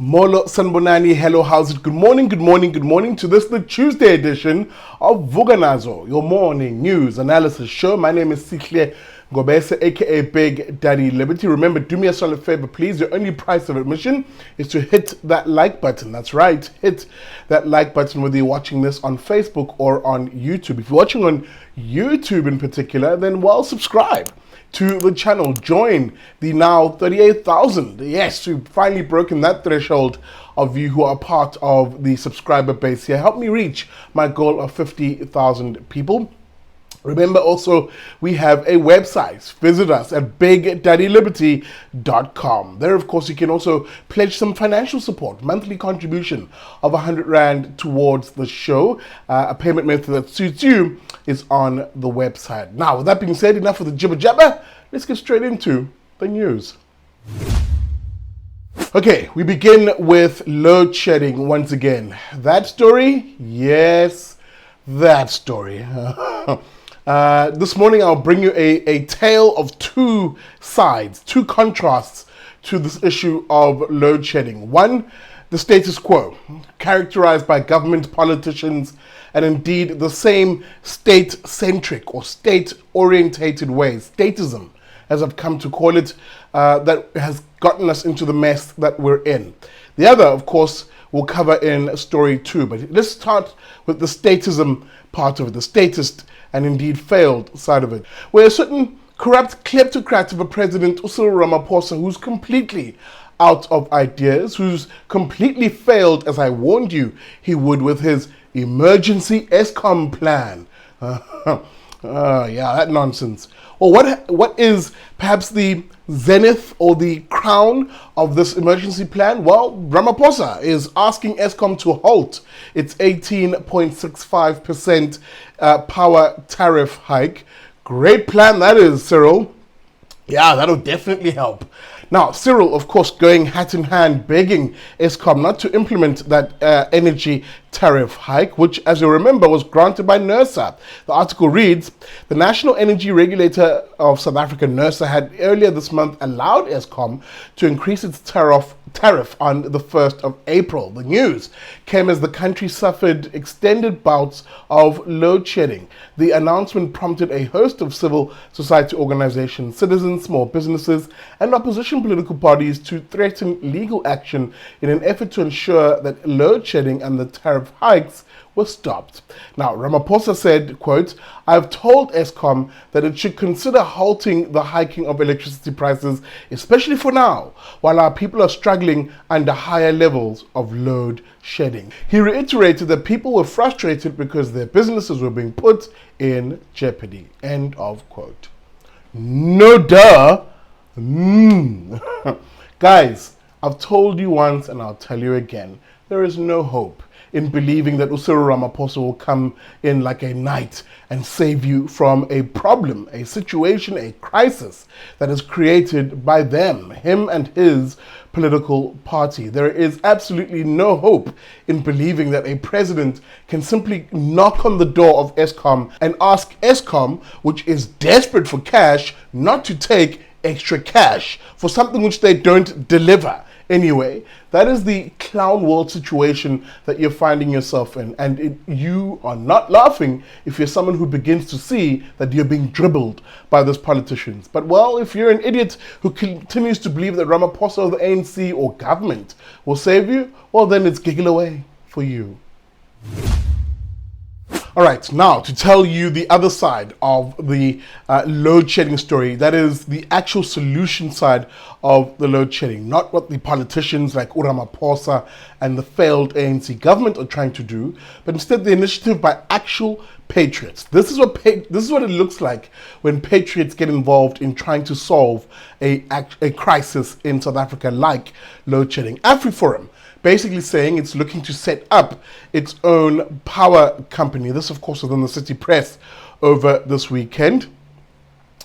Molo Sanbonani, hello, how's it? Good morning to this, the Tuesday edition of Vuka Nazo, your morning news analysis show. My name is Sihle Ngobese, aka Big Daddy Liberty. Remember, do me a solid favor, please. Your only price of admission is to hit that like button. That's right, hit that like button whether you're watching this on Facebook or on YouTube. If you're watching on YouTube in particular, then well, subscribe to the channel. Join the now 38,000. Yes, we've finally broken that threshold of you who are part of the subscriber base here. Help me reach my goal of 50,000 people. Remember also, we have a website. Visit us at bigdaddyliberty.com. There, of course, you can also pledge some financial support, monthly contribution of 100 Rand towards the show. A payment method that suits you is on the website. Now, with that being said, enough of the jibber jabber. Let's get straight into the news. Okay, we begin with load shedding once again. That story? Yes, that story. This morning I'll bring you a tale of two sides, two contrasts to this issue of load shedding. One, the status quo, characterized by government, politicians, and indeed the same state-centric or state-orientated ways, statism, as I've come to call it, that has gotten us into the mess that we're in. The other, of course, we'll cover in story 2, but let's start with the statism part of it, the statist and indeed failed side of it, where a certain corrupt kleptocrat of a president, Ramaphosa, who's completely out of ideas, who's completely failed, as I warned you he would, with his emergency Eskom plan. Yeah, that nonsense. Or what is perhaps the zenith or the crown of this emergency plan? Well, Ramaphosa is asking Eskom to halt its 18.65% power tariff hike. Great plan that is, Cyril. Yeah, that'll definitely help. Now, Cyril, of course, going hat in hand, begging Eskom not to implement that energy tariff hike, which, as you remember, was granted by NERSA. The article reads, the National Energy Regulator of South Africa, NERSA, had earlier this month allowed Eskom to increase its tariff on the 1st of April. The news came as the country suffered extended bouts of load shedding. The announcement prompted a host of civil society organizations, citizens, small businesses, and opposition political parties to threaten legal action in an effort to ensure that load shedding and the tariff hikes were stopped. Now, Ramaphosa said, quote, I've told Eskom that it should consider halting the hiking of electricity prices, especially for now, while our people are struggling under higher levels of load shedding. He reiterated that people were frustrated because their businesses were being put in jeopardy. End of quote. No duh. Guys, I've told you once and I'll tell you again, there is no hope in believing that Ramaphosa will come in like a knight and save you from a problem, a situation, a crisis that is created by them, him and his political party. There is absolutely no hope in believing that a president can simply knock on the door of Eskom and ask Eskom, which is desperate for cash, not to take extra cash for something which they don't deliver. Anyway, that is the clown world situation that you're finding yourself in. And you are not laughing if you're someone who begins to see that you're being dribbled by those politicians. But well, if you're an idiot who continues to believe that Ramaphosa or the ANC or government will save you, well then it's giggle away for you. All right, now to tell you the other side of the load shedding story, that is the actual solution side of the load shedding, not what the politicians like Ramaphosa and the failed ANC government are trying to do, but instead the initiative by actual patriots. This is what it looks like when patriots get involved in trying to solve a crisis in South Africa like load shedding. Afriforum basically saying it's looking to set up its own power company. This, of course, was in the City Press over this weekend.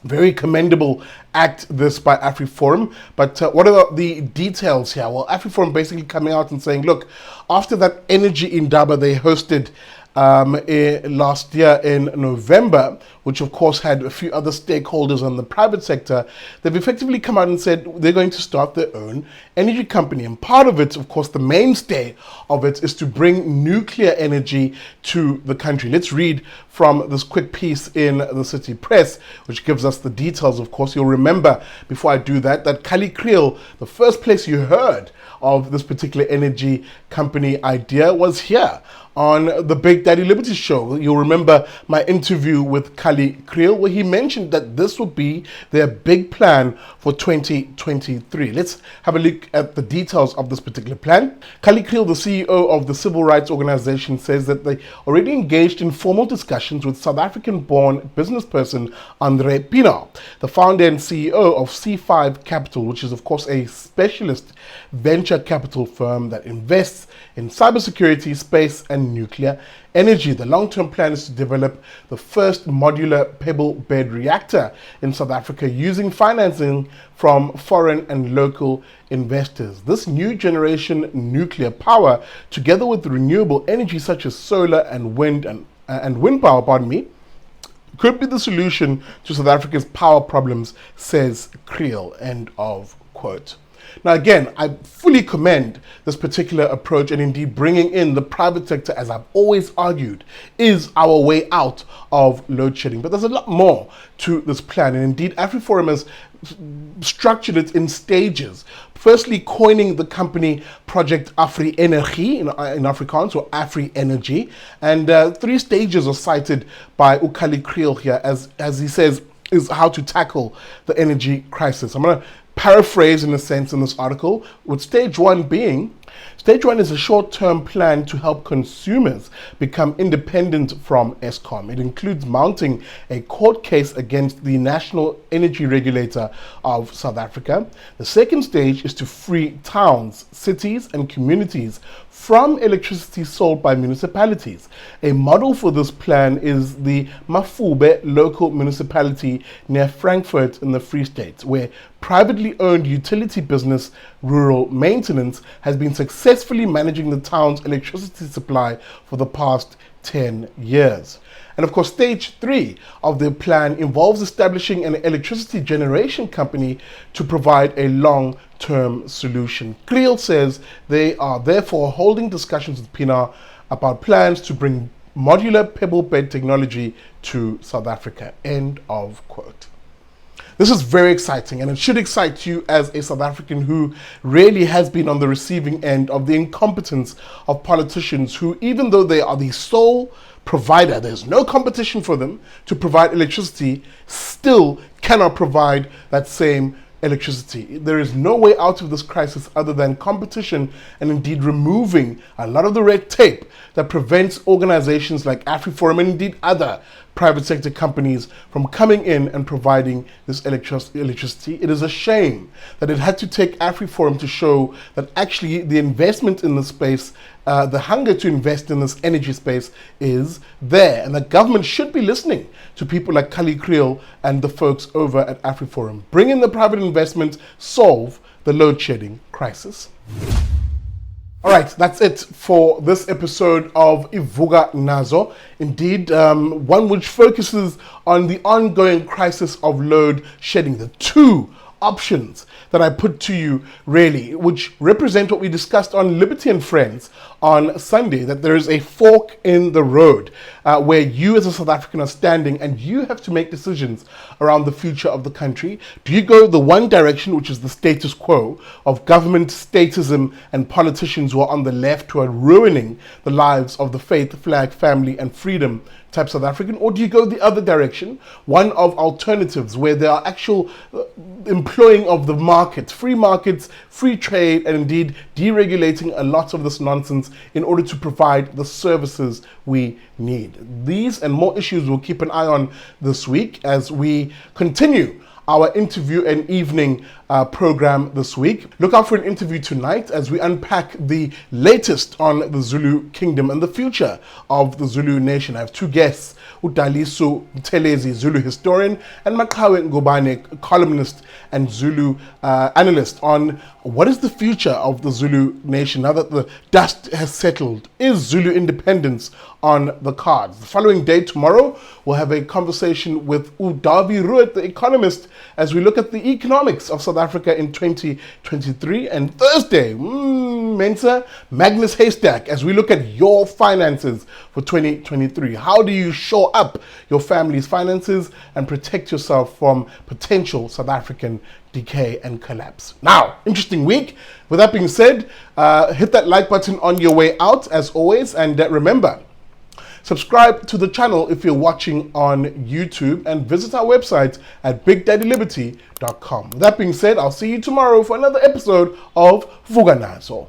Very commendable act, this by Afriforum. But what are the details here? Well, Afriforum basically coming out and saying, look, after that energy indaba they hosted last year in November, which of course had a few other stakeholders on the private sector, they've effectively come out and said they're going to start their own energy company. And part of it, of course, the mainstay of it is to bring nuclear energy to the country. Let's read from this quick piece in the City Press, which gives us the details. Of course, you'll remember, before I do that Kali Kriel, the first place you heard of this particular energy company idea was here on the Big Daddy Liberty show. You'll remember my interview with Kali Kriel, where he mentioned that this would be their big plan for 2023. Let's have a look at the details of this particular plan. Kali Kriel, the CEO of the civil rights organization, says that they already engaged in formal discussions with South African-born businessperson Andre Pienaar, the founder and CEO of C5 Capital, which is of course a specialist venture capital firm that invests in cybersecurity, space and nuclear energy. The long-term plan is to develop the first modular pebble bed reactor in South Africa using financing from foreign and local investors. This new generation nuclear power, together with renewable energy such as solar and wind power, could be the solution to South Africa's power problems, says Kriel. End of quote. Now, again, I fully commend this particular approach, and indeed bringing in the private sector, as I've always argued, is our way out of load shedding. But there's a lot more to this plan, and indeed Afriforum has structured it in stages. Firstly, coining the company Project Afri Energie in Afrikaans, or Afri Energy, and 3 stages are cited by Kali Kriel here, as he says, is how to tackle the energy crisis. I'm going to paraphrase in a sense in this article, with stage 1 being, stage 1 is a short-term plan to help consumers become independent from Eskom. It includes mounting a court case against the National Energy Regulator of South Africa. The second stage is to free towns, cities and communities from electricity sold by municipalities. A model for this plan is the Mafube local municipality near Frankfurt in the Free State, where privately owned utility business Rural Maintenance has been successfully managing the town's electricity supply for the past 10 years. And of course, stage 3 of the plan involves establishing an electricity generation company to provide a long-term solution. Kriel says they are therefore holding discussions with Pienaar about plans to bring modular pebble bed technology to South Africa. End of quote. This is very exciting, and it should excite you as a South African who really has been on the receiving end of the incompetence of politicians who, even though they are the sole provider, there's no competition for them to provide electricity, still cannot provide that same electricity. There is no way out of this crisis other than competition, and indeed removing a lot of the red tape that prevents organizations like Afriforum and indeed other private sector companies from coming in and providing this electricity. It is a shame that it had to take Afriforum to show that actually the investment in this space, the hunger to invest in this energy space is there, and the government should be listening to people like Kali Kriel and the folks over at Afriforum. Bring in the private investment, solve the load shedding crisis. All right, that's it for this episode of Vuka Nazo. Indeed, one which focuses on the ongoing crisis of load shedding. The 2 options that I put to you, really, which represent what we discussed on Liberty and Friends on Sunday, that there is a fork in the road where you as a South African are standing and you have to make decisions around the future of the country. Do you go the one direction, which is the status quo of government statism and politicians who are on the left who are ruining the lives of the faith, flag, family and freedom type South African, or do you go the other direction, one of alternatives where there are actual employing of the market, free markets, free trade, and indeed deregulating a lot of this nonsense in order to provide the services we need? These and more issues we'll keep an eye on this week as we continue our interview and evening program this week. Look out for an interview tonight as we unpack the latest on the Zulu Kingdom and the future of the Zulu nation. I have 2 guests, Udaliso Mtelezi, Zulu historian, and Makawe Ngobane, columnist and Zulu analyst, on what is the future of the Zulu nation now that the dust has settled. Is Zulu independence on the cards. The following day, tomorrow, we'll have a conversation with Udavi Ruet, the economist, as we look at the economics of South Africa in 2023. And Thursday, Mensa, Magnus Haystack, as we look at your finances for 2023. How do you shore up your family's finances and protect yourself from potential South African decay and collapse? Now, interesting week. With that being said, hit that like button on your way out, as always, and remember, subscribe to the channel if you're watching on YouTube, and visit our website at bigdaddyliberty.com. With that being said, I'll see you tomorrow for another episode of Vuka Nazo.